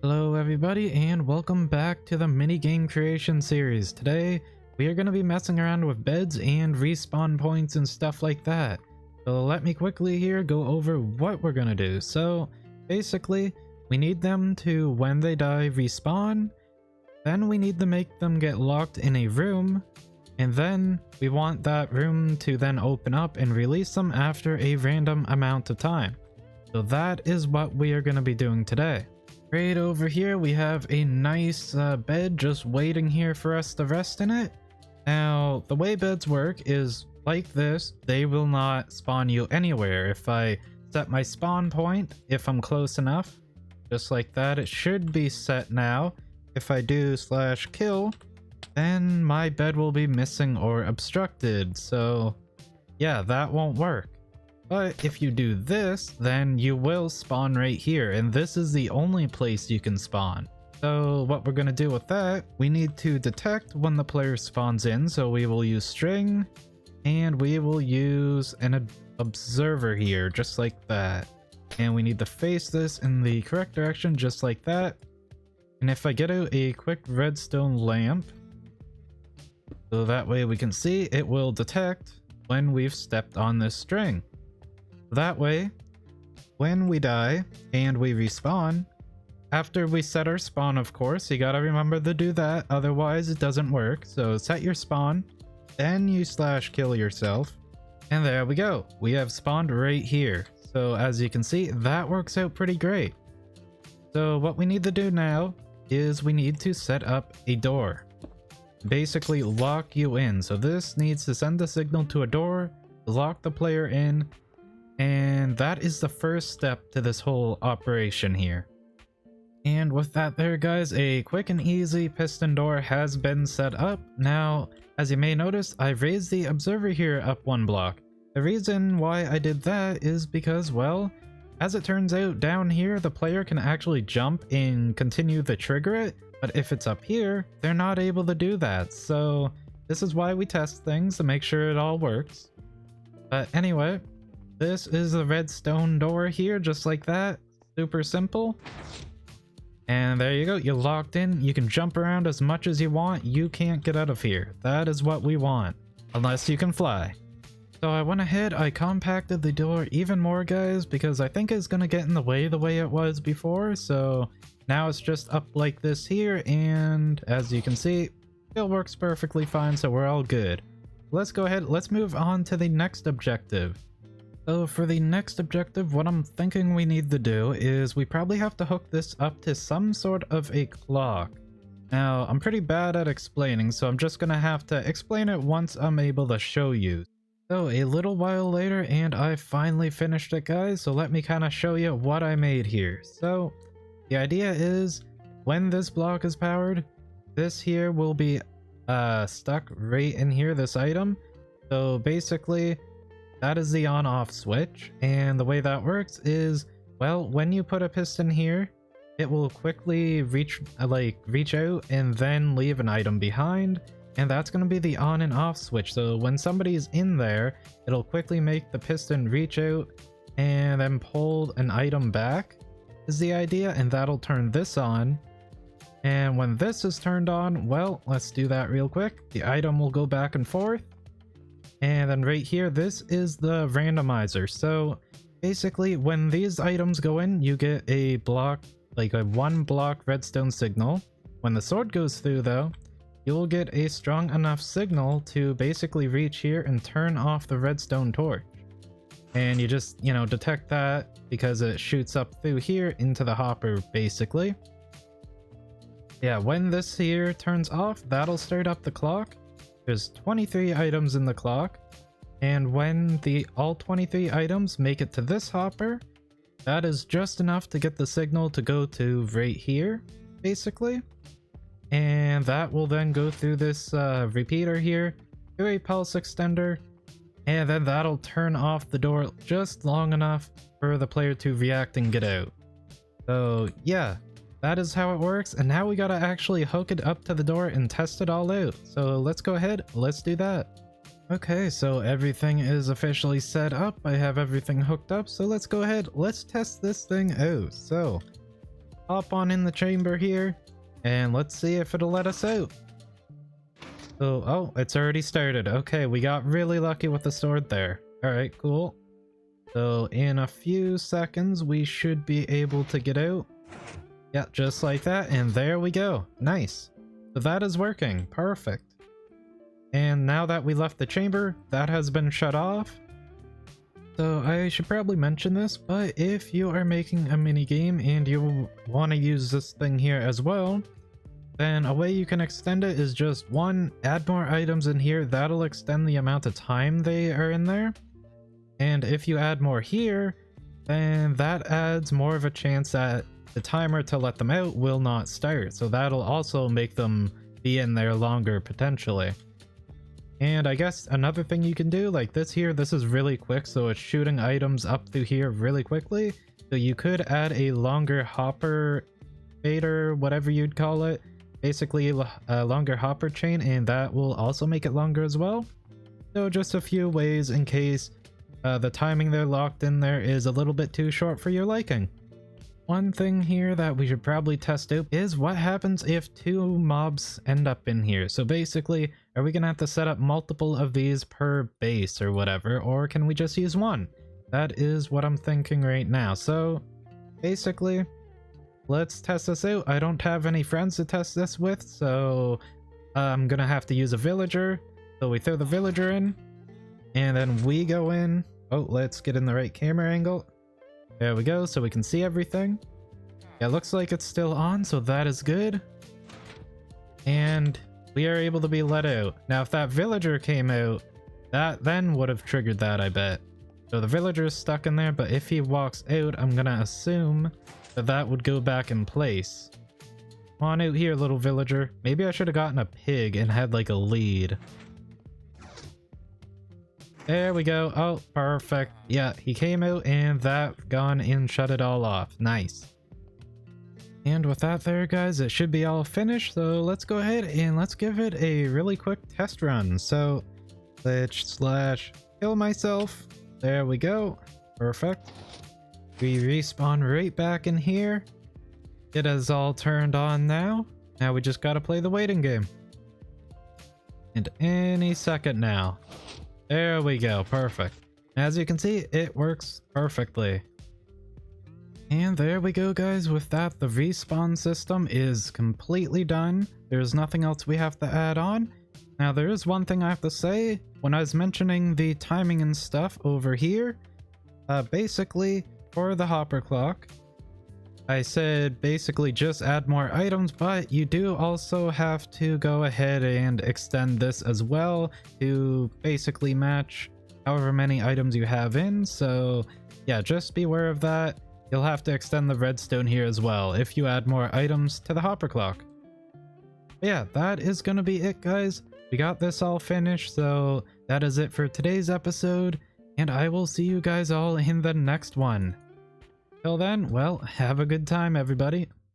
Hello everybody and welcome back to the minigame creation series. Today we are going to be messing around with beds and respawn points and stuff like that. So let me quickly here go over what we're going to do. So basically we need them to, when they die, respawn. Then we need to make them get locked in a room. And then we want that room to then open up and release them after a random amount of time. So that is what we are going to be doing today. Right over here we have a nice bed just waiting here for us to rest in it. Now the way beds work is like this. They will not spawn you anywhere. If I set my spawn point, if I'm close enough, just like that, it should be set now. If I do /kill, then my bed will be missing or obstructed. So yeah, that won't work. But if you do this, then you will spawn right here, and this is the only place you can spawn. So what we're going to do with that, we need to detect when the player spawns in, so we will use string, and we will use an observer here, just like that. And we need to face this in the correct direction, just like that. And if I get out a quick redstone lamp, so that way we can see, it will detect when we've stepped on this string. That way, when we die and we respawn, after we set our spawn, of course, you gotta remember to do that, otherwise it doesn't work. So set your spawn, then you /kill yourself, and there we go. We have spawned right here. So as you can see, that works out pretty great. So what we need to do now is we need to set up a door. Basically lock you in. So this needs to send a signal to a door, lock the player in, and that is the first step to this whole operation here. And with that there guys, a quick and easy piston door has been set up. Now, as you may notice, I raised the observer here up one block. The reason why I did that is because, well, as it turns out, down here the player can actually jump and continue to trigger it, but if it's up here, they're not able to do that. So this is why we test things to make sure it all works. But anyway, this is the redstone door here, just like that. Super simple. And there you go, you're locked in. You can jump around as much as you want. You can't get out of here. That is what we want, unless you can fly. So I went ahead, I compacted the door even more guys, because I think it's gonna get in the way it was before. So now it's just up like this here, and as you can see, it works perfectly fine, so we're all good. Let's go ahead, let's move on to the next objective. So for the next objective, what I'm thinking we need to do is we probably have to hook this up to some sort of a clock. Now, I'm pretty bad at explaining, so I'm just gonna have to explain it once I'm able to show you. So a little while later, and I finally finished it guys, so let me kind of show you what I made here. So the idea is, when this block is powered, this here will be stuck right in here, this item. So basically, that is the on-off switch, and the way that works is, well, when you put a piston here, it will quickly reach out and then leave an item behind, and that's going to be the on and off switch. So when somebody's in there, it'll quickly make the piston reach out and then pull an item back, is the idea, and that'll turn this on. And when this is turned on, well, let's do that real quick. The item will go back and forth. And then right here, this is the randomizer. So basically when these items go in, you get a block, like a 1 block redstone signal. When the sword goes through though, you'll get a strong enough signal to basically reach here and turn off the redstone torch. And you just, detect that because it shoots up through here into the hopper basically. Yeah, when this here turns off, that'll start up the clock. There's 23 items in the clock, and when all 23 items make it to this hopper, that is just enough to get the signal to go to right here, basically. And that will then go through this repeater here, through a pulse extender, and then that'll turn off the door just long enough for the player to react and get out. So yeah, that is how it works, and now we gotta actually hook it up to the door and test it all out. So let's go ahead, let's do that. Okay, so everything is officially set up. I have everything hooked up, so let's go ahead, let's test this thing out. So hop on in the chamber here, and let's see if it'll let us out. Oh, it's already started. Okay, we got really lucky with the sword there. Alright, cool. So in a few seconds, we should be able to get out. Yeah, just like that, and there we go. Nice. So that is working. Perfect. And now that we left the chamber, that has been shut off. So I should probably mention this, but if you are making a mini game and you want to use this thing here as well, then a way you can extend it is just one, add more items in here. That'll extend the amount of time they are in there. And if you add more here, then that adds more of a chance that the timer to let them out will not start. So that'll also make them be in there longer potentially. And I guess another thing you can do, like this here, this is really quick, so it's shooting items up through here really quickly. So you could add a longer hopper fader, whatever you'd call it, basically a longer hopper chain, and that will also make it longer as well. So just a few ways in case the timing they're locked in there is a little bit too short for your liking. One thing here that we should probably test out is what happens if two mobs end up in here. So basically, are we gonna have to set up multiple of these per base or whatever, or can we just use one? That is what I'm thinking right now. So basically, let's test this out. I don't have any friends to test this with, so I'm gonna have to use a villager. So we throw the villager in, and then we go in. Oh, let's get in the right camera angle. There we go, so we can see everything. Yeah, it looks like it's still on, so that is good. And we are able to be let out. Now, if that villager came out, that then would have triggered that, I bet. So the villager is stuck in there, but if he walks out, I'm gonna assume that that would go back in place. Come on out here, little villager. Maybe I should have gotten a pig and had like a lead. There we go. Oh, perfect. Yeah, he came out and that gone and shut it all off. Nice. And with that there, guys, it should be all finished. So let's go ahead and let's give it a really quick test run. So let's kill myself. There we go. Perfect. We respawn right back in here. It is all turned on now. Now we just gotta play the waiting game. And any second now. There we go, perfect. As you can see, it works perfectly. And there we go, guys. With that, the respawn system is completely done. There's nothing else we have to add on. Now, there is one thing I have to say. When I was mentioning the timing and stuff over here, basically, for the hopper clock, I said basically just add more items, but you do also have to go ahead and extend this as well to basically match however many items you have in. So yeah, just be aware of that. You'll have to extend the redstone here as well if you add more items to the hopper clock. But yeah, that is gonna be it, guys. We got this all finished, so that is it for today's episode, and I will see you guys all in the next one. Till then, well, have a good time, everybody.